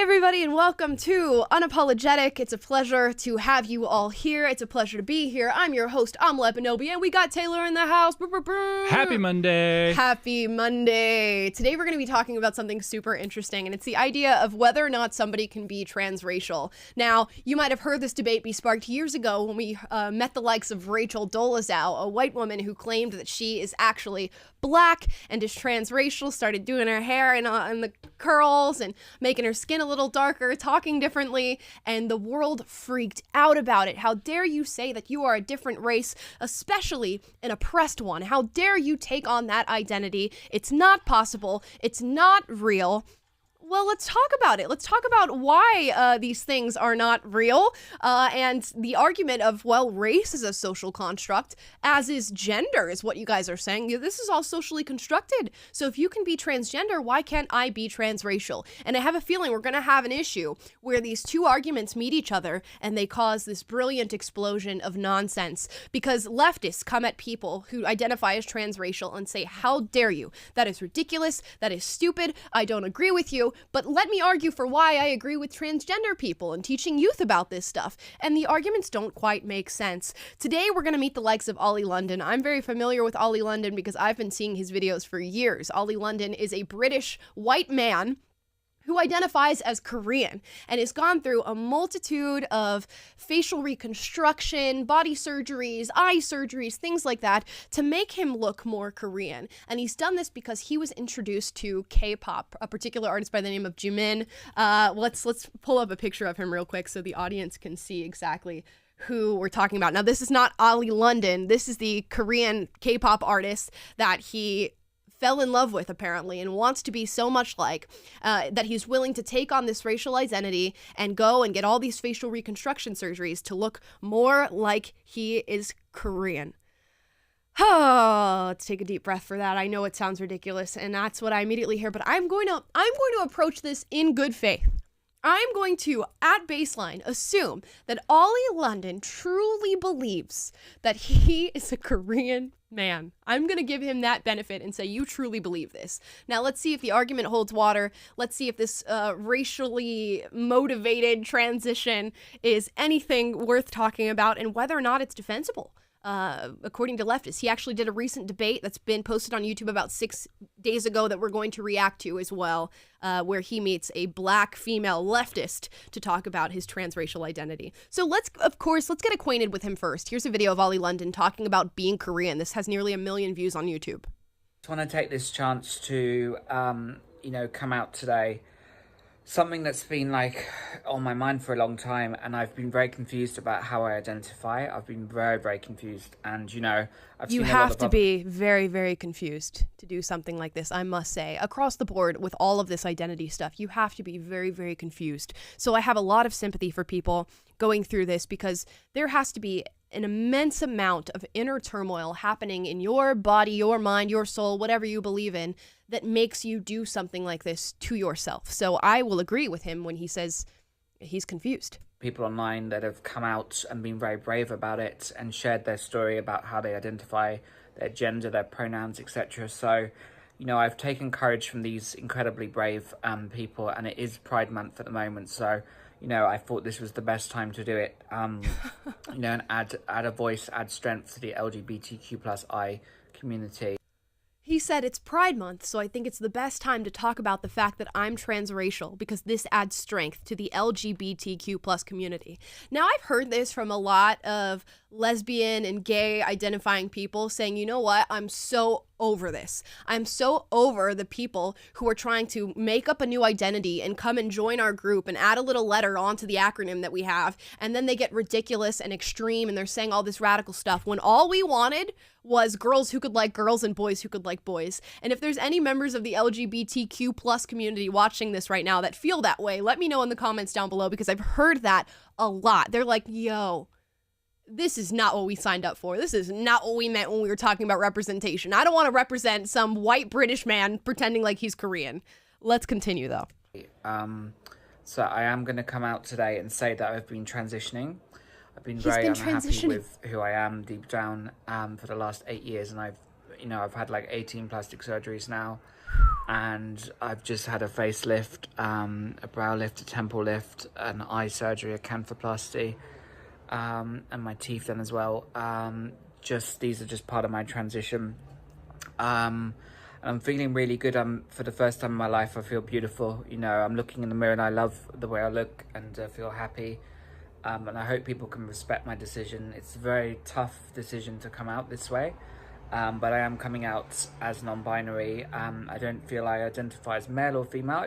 everybody, and welcome to Unapologetic. It's a pleasure to have you all here. It's a pleasure to be here. I'm your host, Lepinobi, and we got Taylor in the house. Happy Monday. Happy Monday. Today we're going to be talking about something super interesting, and it's the idea of whether or not somebody can be transracial. Now, you might have heard this debate be sparked years ago when we met the likes of Rachel Dolezal, a white woman who claimed that she is actually black and is transracial, started doing her hair and the curls and making her skin a little darker, talking differently, and the world freaked out about it. How dare you say that you are a different race, especially an oppressed one? How dare you take on that identity? It's not possible. It's not real. Well, let's talk about it. Let's talk about why these things are not real, and the argument of, well, race is a social construct, as is gender, is what you guys are saying. This is all socially constructed. So if you can be transgender, why can't I be transracial? And I have a feeling we're going to have an issue where these two arguments meet each other, and they cause this brilliant explosion of nonsense, because leftists come at people who identify as transracial and say, how dare you? That is ridiculous. That is stupid. I don't agree with you. But let me argue for why I agree with transgender people and teaching youth about this stuff. And the arguments don't quite make sense. Today, we're going to meet the likes of Oli London. I'm very familiar with Oli London because I've been seeing his videos for years. Oli London is a British white man who identifies as Korean and has gone through a multitude of facial reconstruction, body surgeries, eye surgeries, things like that, to make him look more Korean. And he's done this because he was introduced to K-pop, a particular artist by the name of Jimin. Let's pull up a picture of him real quick so the audience can see exactly who we're talking about. Now, this is not Oli London. This is the Korean K-pop artist that he fell in love with, apparently, and wants to be so much like, that he's willing to take on this racial identity and go and get all these facial reconstruction surgeries to look more like he is Korean. Oh, let's take a deep breath for that. I know it sounds ridiculous, and that's what I immediately hear, but I'm going to approach this in good faith. I'm going to, at baseline, assume that Oli London truly believes that he is a Korean man. I'm going to give him that benefit and say, you truly believe this. Now, let's see if the argument holds water. Let's see if this racially motivated transition is anything worth talking about and whether or not it's defensible. According to leftists, he actually did a recent debate that's been posted on YouTube about 6 days ago that we're going to react to as well, where he meets a black female leftist to talk about his transracial identity. So let's get acquainted with him first. Here's a video of Oli London talking about being Korean. This has nearly 1 million views on YouTube. I want to take this chance to, come out today. Something that's been on my mind for a long time, and I've been very confused about how I identify. I've been very, very confused, and you have to be very, very confused to do something like this, I must say. Across the board with all of this identity stuff, you have to be very, very confused. So I have a lot of sympathy for people going through this, because there has to be an immense amount of inner turmoil happening in your body, your mind, your soul, whatever you believe in, that makes you do something like this to yourself. So I will agree with him when he says he's confused. People online that have come out and been very brave about it and shared their story about how they identify, their gender, their pronouns, etc. So, I've taken courage from these incredibly brave people, and it is Pride Month at the moment, so I thought this was the best time to do it, and add a voice, add strength to the LGBTQ+I community. He said it's Pride Month, so I think it's the best time to talk about the fact that I'm transracial, because this adds strength to the LGBTQ+ community. Now, I've heard this from a lot of lesbian and gay identifying people saying, you know what, I'm so over this. I'm so over the people who are trying to make up a new identity and come and join our group and add a little letter onto the acronym that we have, and then they get ridiculous and extreme and they're saying all this radical stuff when all we wanted was girls who could like girls and boys who could like boys. And if there's any members of the LGBTQ+ community watching this right now that feel that way, let me know in the comments down below, because I've heard that a lot. They're like, yo, this is not what we signed up for. This is not what we meant when we were talking about representation. I don't want to represent some white British man pretending like he's Korean. Let's continue, though. So I am going to come out today and say that I've been transitioning. I've been very unhappy with who I am deep down for the last 8 years, and I've had like 18 plastic surgeries now, and I've just had a facelift, a brow lift, a temple lift, an eye surgery, a canthoplasty, and my teeth done as well. These are just part of my transition. And I'm feeling really good. For the first time in my life, I feel beautiful. I'm looking in the mirror and I love the way I look and feel happy. And I hope people can respect my decision. It's a very tough decision to come out this way. But I am coming out as non-binary. I don't feel I identify as male or female.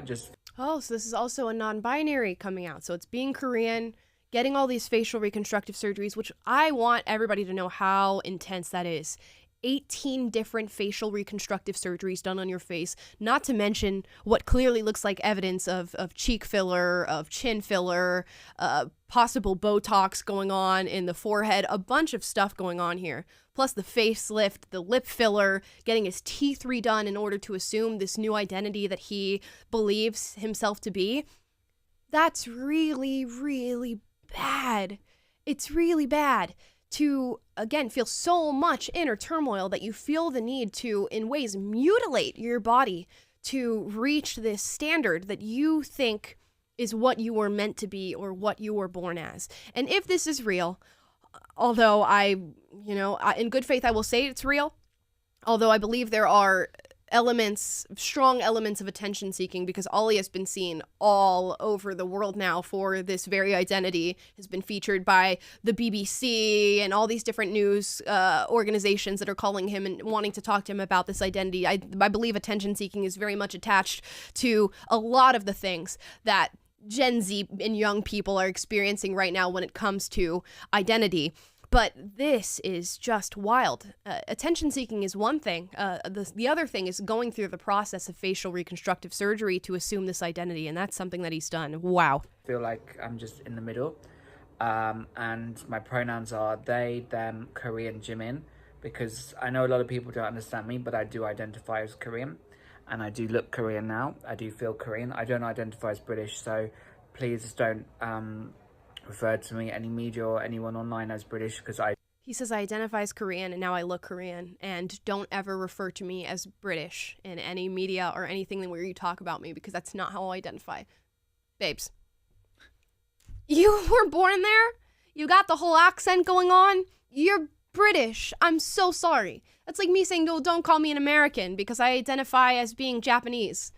Oh, so this is also a non-binary coming out. So it's being Korean, getting all these facial reconstructive surgeries, which I want everybody to know how intense that is. 18 different facial reconstructive surgeries done on your face, not to mention what clearly looks like evidence of cheek filler, of chin filler, possible Botox going on in the forehead, a bunch of stuff going on here. Plus the facelift, the lip filler, getting his teeth redone in order to assume this new identity that he believes himself to be. That's really, really bad. It's really bad to, again, feel so much inner turmoil that you feel the need to, in ways, mutilate your body to reach this standard that you think is what you were meant to be or what you were born as. And if this is real, although in good faith, I will say it's real, although I believe there are strong elements of attention seeking, because Oli has been seen all over the world now for this very identity, has been featured by the BBC and all these different news organizations that are calling him and wanting to talk to him about this identity. I believe attention seeking is very much attached to a lot of the things that Gen Z and young people are experiencing right now when it comes to identity. But this is just wild. Attention seeking is one thing. The other thing is going through the process of facial reconstructive surgery to assume this identity, and that's something that he's done. Wow. I feel like I'm just in the middle. And my pronouns are they, them, Korean, Jimin, because I know a lot of people don't understand me, but I do identify as Korean, and I do look Korean now. I do feel Korean. I don't identify as British, so please don't refer to me, any media or anyone online, as British, because He says, I identify as Korean and now I look Korean, and don't ever refer to me as British in any media or anything where you talk about me, because that's not how I identify. Babes, you were born there? You got the whole accent going on? You're British. I'm so sorry. That's like me saying, no, don't call me an American because I identify as being Japanese.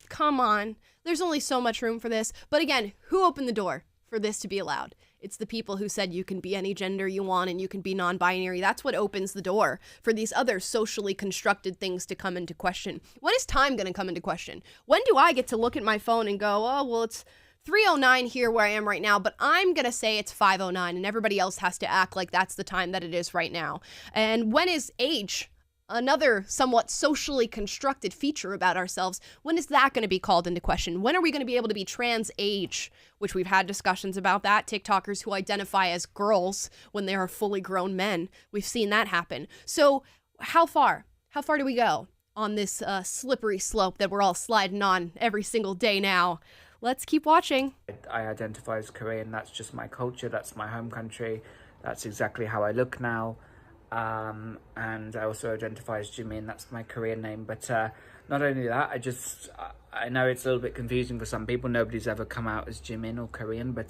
Come on. There's only so much room for this. But again, who opened the door for this to be allowed? It's the people who said you can be any gender you want and you can be non-binary. That's what opens the door for these other socially constructed things to come into question. When is time going to come into question? When do I get to look at my phone and go, oh, well, it's 3:09 here where I am right now, but I'm going to say it's 5:09 and everybody else has to act like that's the time that it is right now. And when is age, another somewhat socially constructed feature about ourselves, when is that going to be called into question? When are we going to be able to be trans age, which we've had discussions about that? TikTokers who identify as girls when they are fully grown men. We've seen that happen. So how far? How far do we go on this slippery slope that we're all sliding on every single day now? Let's keep watching. I identify as Korean. That's just my culture. That's my home country. That's exactly how I look now. And I also identify as Jimin. That's my Korean name. But not only that, I know it's a little bit confusing for some people. Nobody's ever come out as Jimin or Korean, but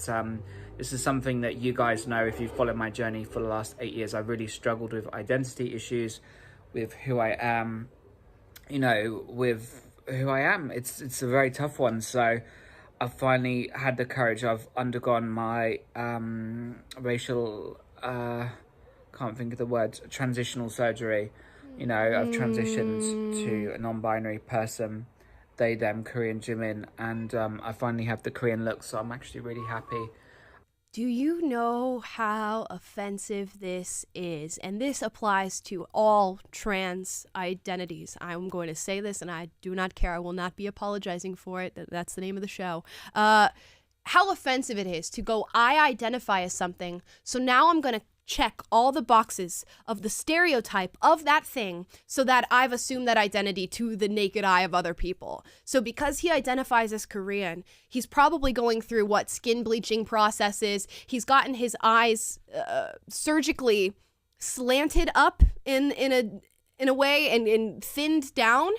this is something that you guys know if you've followed my journey for the last 8 years. I've really struggled with identity issues, with who I am, with who I am. It's a very tough one. So I've finally had the courage. I've undergone my racial can't think of the word, transitional surgery. I've transitioned to a non-binary person, they, them, Korean, Jimin, and I finally have the Korean look, so I'm actually really happy. Do you know how offensive this is? And this applies to all trans identities. I'm going to say this, and I do not care. I will not be apologizing for it. That's the name of the show. How offensive it is to go, I identify as something, so now I'm going to check all the boxes of the stereotype of that thing so that I've assumed that identity to the naked eye of other people. So because he identifies as Korean, he's probably going through skin bleaching processes. He's gotten his eyes surgically slanted up in a way and thinned down.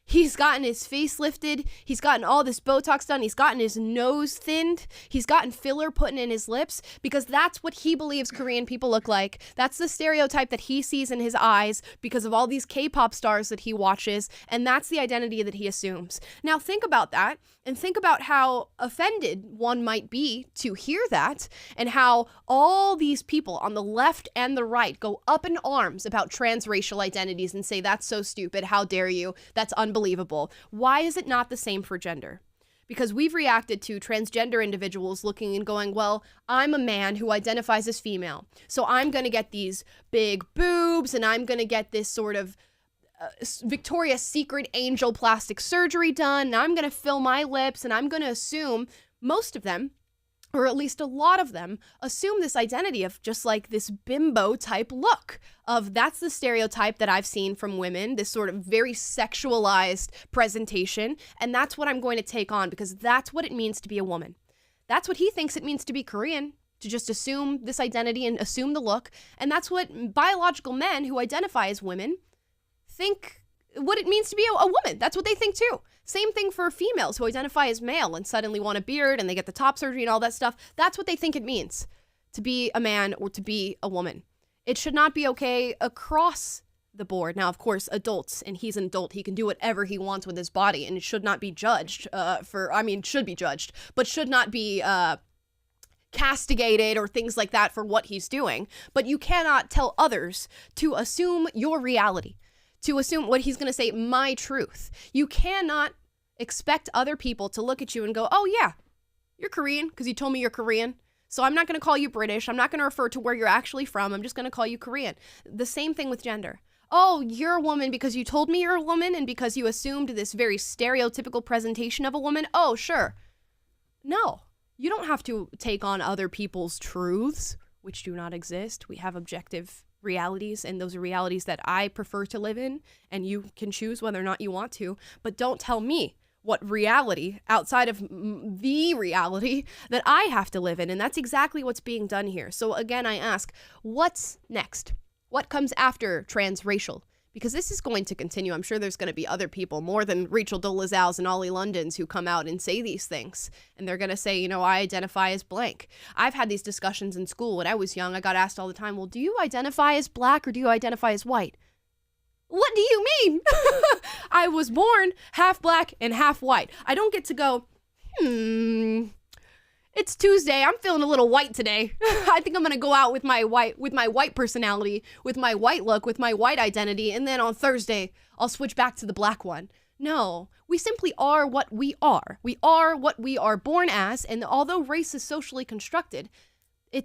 He's gotten his face lifted. He's gotten all this Botox done. He's gotten his nose thinned. He's gotten filler put in his lips because that's what he believes Korean people look like. That's the stereotype that he sees in his eyes because of all these K-pop stars that he watches, and that's the identity that he assumes. Now think about that, and think about how offended one might be to hear that, and how all these people on the left and the right go up in arms about transracial identities and say, that's so stupid, how dare you, that's unbelievable. Why is it not the same for gender? Because we've reacted to transgender individuals looking and going, well, I'm a man who identifies as female, so I'm going to get these big boobs, and I'm going to get this sort of Victoria's Secret angel plastic surgery done, and I'm going to fill my lips, and I'm going to assume most of them, or at least a lot of them, assume this identity of just like this bimbo type look of that's the stereotype that I've seen from women, this sort of very sexualized presentation, and that's what I'm going to take on because that's what it means to be a woman. That's what he thinks it means to be Korean, to just assume this identity and assume the look, and that's what biological men who identify as women think what it means to be a woman. That's what they think too. Same thing for females who identify as male and suddenly want a beard and they get the top surgery and all that stuff. That's what they think it means to be a man or to be a woman. It should not be okay across the board. Now, of course, adults, and he's an adult, he can do whatever he wants with his body, and it should not be judged should be judged, but should not be castigated or things like that for what he's doing. But you cannot tell others to assume your reality, to assume what he's going to say, my truth. You cannot expect other people to look at you and go, oh yeah, you're Korean because you told me you're Korean. So I'm not going to call you British. I'm not going to refer to where you're actually from. I'm just going to call you Korean. The same thing with gender. Oh, you're a woman because you told me you're a woman and because you assumed this very stereotypical presentation of a woman. Oh, sure. No, you don't have to take on other people's truths, which do not exist. We have objective realities, and those are realities that I prefer to live in, and you can choose whether or not you want to, but don't tell me what reality outside of the reality that I have to live in, and that's exactly what's being done here. So again, I ask, what's next? What comes after transracial? Because this is going to continue. I'm sure there's going to be other people, more than Rachel Dolezals and Oli Londons, who come out and say these things. And they're going to say, I identify as blank. I've had these discussions in school. When I was young, I got asked all the time, well, do you identify as black or do you identify as white? What do you mean? I was born half black and half white. I don't get to go, it's Tuesday. I'm feeling a little white today. I think I'm going to go out with my white personality, with my white look, with my white identity, and then on Thursday, I'll switch back to the black one. No, we simply are what we are. We are what we are born as, and although race is socially constructed, we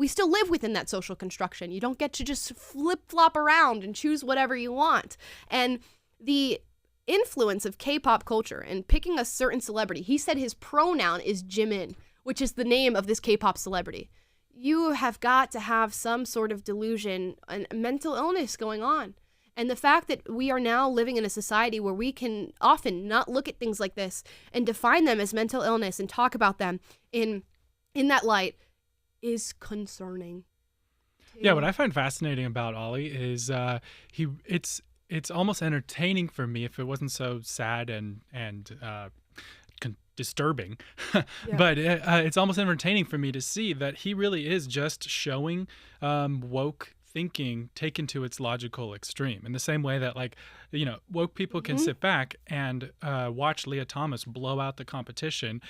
still live within that social construction. You don't get to just flip-flop around and choose whatever you want. And the influence of K-pop culture and picking a certain celebrity. He said his pronoun is Jimin, which is the name of this K-pop celebrity. You have got to have some sort of delusion and mental illness going on. And the fact that we are now living in a society where we can often not look at things like this and define them as mental illness and talk about them in that light is concerning. Yeah, what I find fascinating about Oli is it's almost entertaining for me if it wasn't so sad and disturbing. Yeah. But it's almost entertaining for me to see that he really is just showing woke thinking taken to its logical extreme, in the same way that woke people can sit back and watch Leah Thomas blow out the competition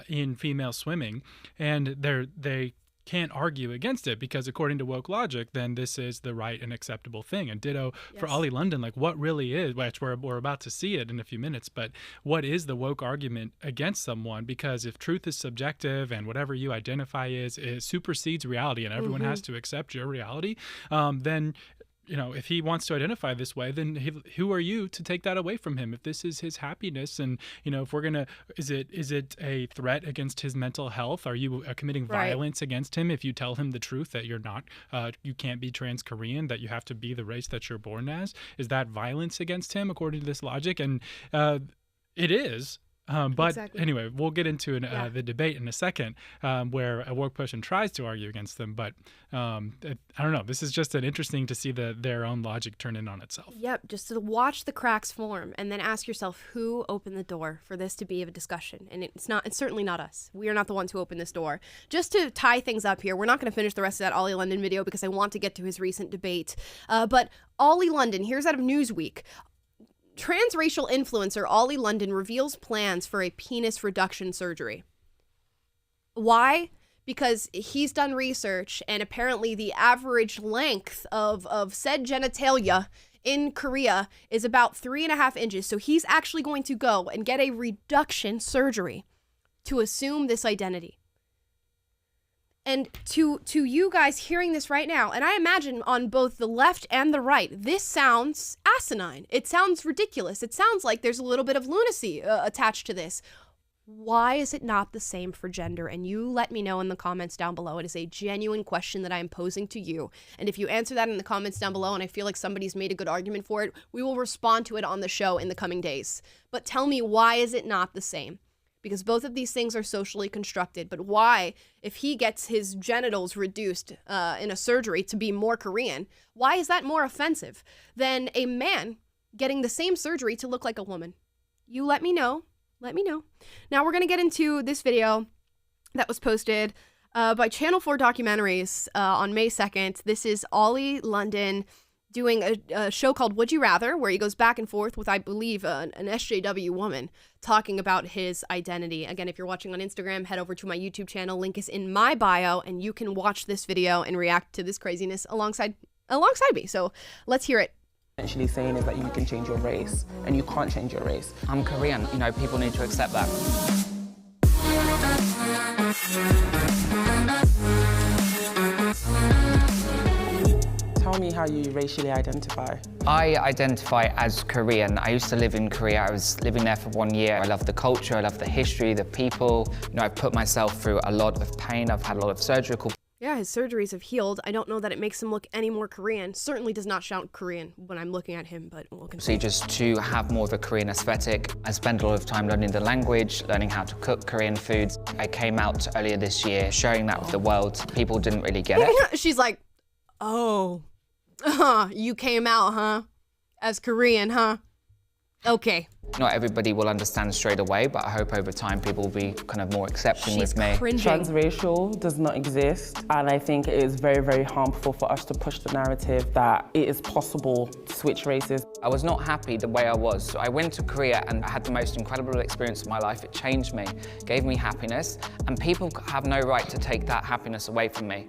in female swimming, and they can't argue against it because according to woke logic, then this is the right and acceptable thing. And ditto for Oli London, what really is, which we're about to see it in a few minutes, but what is the woke argument against someone? Because if truth is subjective and whatever you identify is supersedes reality and everyone has to accept your reality, then if he wants to identify this way, then who are you to take that away from him? If this is his happiness, and if we're gonna, is it a threat against his mental health? Are you committing violence against him if you tell him the truth that you're not, you can't be trans Korean, that you have to be the race that you're born as? Is that violence against him according to this logic? And it is. But Exactly. anyway, we'll get into the debate in a second, where a woke person tries to argue against them. But I don't know. This is just interesting to see their own logic turn in on itself. Yep, just to watch the cracks form and then ask yourself who opened the door for this to be a discussion. And it's certainly not us. We are not the ones who opened this door. Just to tie things up here, we're not going to finish the rest of that Oli London video because I want to get to his recent debate. But Oli London, here's out of Newsweek. Transracial influencer Oli London reveals plans for a penis reduction surgery. Why? Because he's done research, and apparently the average length of said genitalia in Korea is about 3.5 inches. So he's actually going to go and get a reduction surgery to assume this identity. And to you guys hearing this right now, and I imagine on both the left and the right, this sounds asinine. It sounds ridiculous. It sounds like there's a little bit of lunacy attached to this. Why is it not the same for gender? And you let me know in the comments down below. It is a genuine question that I am posing to you. And if you answer that in the comments down below and I feel like somebody's made a good argument for it, we will respond to it on the show in the coming days. But tell me, why is it not the same? Because both of these things are socially constructed. But why, if he gets his genitals reduced in a surgery to be more Korean, why is that more offensive than a man getting the same surgery to look like a woman? You let me know. Let me know. Now we're going to get into this video that was posted by Channel 4 Documentaries on May 2nd. This is Oli London doing a show called Would You Rather, where he goes back and forth with, I believe, an SJW woman talking about his identity. Again, if you're watching on Instagram, head over to my YouTube channel. Link is in my bio, and you can watch this video and react to this craziness alongside me. So let's hear it. Essentially saying is that you can change your race, and you can't change your race. I'm Korean, you know, people need to accept that. Tell me how you racially identify. I identify as Korean. I used to live in Korea. I was living there for 1 year. I love the culture, I love the history, the people. You know, I've put myself through a lot of pain. I've had a lot of surgical. Yeah, his surgeries have healed. I don't know that it makes him look any more Korean. Certainly does not sound Korean when I'm looking at him, but we'll continue. Just to have more of a Korean aesthetic. I spent a lot of time learning the language, learning how to cook Korean foods. I came out earlier this year sharing that with the world. People didn't really get it. She's like, oh, you came out, huh? As Korean, huh? Okay. Not everybody will understand straight away, but I hope over time people will be kind of more accepting with me. Cringing. Transracial does not exist, and I think it is very, very harmful for us to push the narrative that it is possible to switch races. I was not happy the way I was, so I went to Korea and I had the most incredible experience of my life. It changed me, gave me happiness, and people have no right to take that happiness away from me.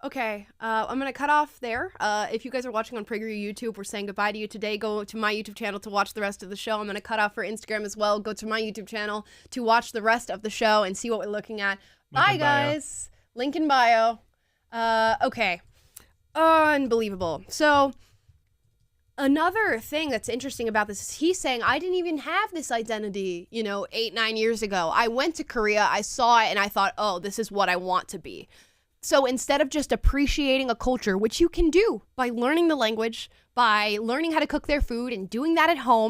Okay, I'm going to cut off there. If you guys are watching on PragerU YouTube, we're saying goodbye to you today. Go to my YouTube channel to watch the rest of the show. I'm going to cut off for Instagram as well. Go to my YouTube channel to watch the rest of the show and see what we're looking at. Bye, guys. Link in bio. Okay. Unbelievable. So, another thing that's interesting about this is he's saying, I didn't even have this identity, 8-9 years ago. I went to Korea, I saw it, and I thought, oh, this is what I want to be. So instead of just appreciating a culture, which you can do by learning the language, by learning how to cook their food and doing that at home,